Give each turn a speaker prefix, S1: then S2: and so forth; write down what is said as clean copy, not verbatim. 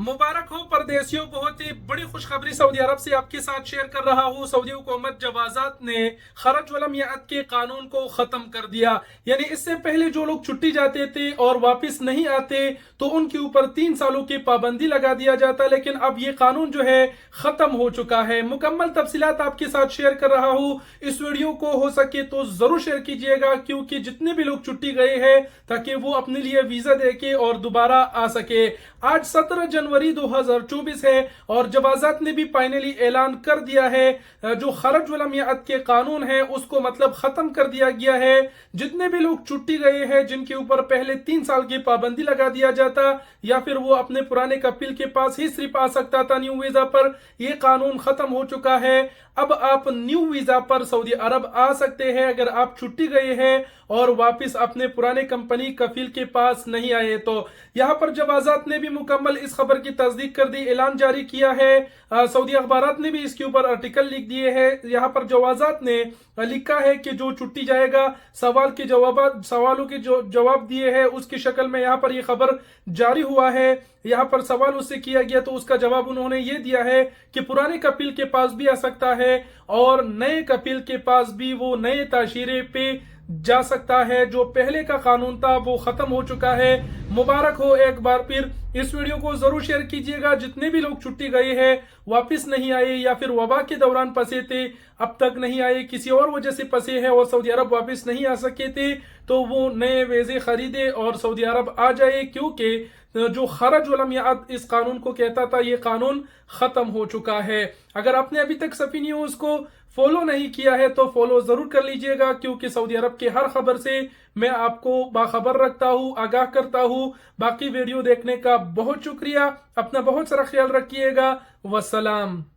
S1: मुबारक हो परदेसियों। बहुत ही बड़ी खुशखबरी सऊदी अरब से आपके साथ शेयर कर रहा हूँ। सऊदी हुकूमत जवाजात ने खरज वल मियाद के कानून को ख़त्म कर दिया। यानी इससे पहले जो लोग छुट्टी जाते थे और वापस नहीं आते तो उनके ऊपर 3 सालों की पाबंदी लगा दिया जाता, लेकिन अब ये कानून जो है ख़त्म हो चुका है। मुकम्मल तफसीलात आपके साथ शेयर कर रहा हूँ। इस वीडियो को हो सके तो ज़रूर शेयर कीजिएगा, क्योंकि जितने भी लोग छुट्टी गए हैं ताकि वो अपने लिए वीज़ा देके और दोबारा आ सके। आज 17 जनवरी 2024 है और जवाजात ने भी फाइनली ऐलान कर दिया है, जो खरज वल मियाद के कानून है उसको मतलब खत्म कर दिया गया है। जितने भी लोग छुट्टी गए हैं जिनके ऊपर पहले 3 साल की पाबंदी लगा दिया जाता या फिर वो अपने पुराने कपिल के पास ही सिर्फ आ सकता था न्यू वीजा पर, ये कानून खत्म हो चुका है। अब आप न्यू वीजा पर सऊदी अरब आ सकते हैं अगर आप छुट्टी गए हैं और वापस अपने पुराने कंपनी कफील के पास नहीं आए तो। यहाँ पर जवाजात ने भी मुकम्मल इस खबर की तस्दीक कर दी, ऐलान जारी किया है। सऊदी अखबारात ने भी इसके ऊपर आर्टिकल लिख दिए हैं। यहाँ पर जवाजात ने लिखा है कि जो छुट्टी जाएगा सवालों के जो जवाब दिए हैं उसकी शक्ल में यहाँ पर यह खबर जारी हुआ है। यहाँ पर सवाल उससे किया गया तो उसका जवाब उन्होंने ये दिया है कि पुराने कपिल के पास भी आ सकता है और नए कपिल के पास भी वो नए ताशीरे पे जा सकता है। जो पहले का कानून था वो खत्म हो चुका है। मुबारक हो एक बार फिर। इस वीडियो को जरूर शेयर कीजिएगा। जितने भी लोग छुट्टी गए हैं वापस नहीं आए या फिर वबा के दौरान फंसे थे, अब तक नहीं आए, किसी और वजह से फंसे हैं और सऊदी अरब वापस नहीं आ सके थे, तो वो नए वीजे खरीदे और सऊदी अरब आ जाए, क्योंकि जो खरज वल मियाद इस कानून को कहता था ये कानून खत्म हो चुका है। अगर आपने अभी तक सफी न्यूज को फॉलो नहीं किया है तो फॉलो जरूर कर लीजिएगा, क्योंकि सऊदी अरब की हर खबर से मैं आपको बाखबर रखता हूँ, आगाह करता हूँ। बाकी वीडियो देखने का बहुत शुक्रिया। अपना बहुत सारा ख्याल रखिएगा। वस्सलाम।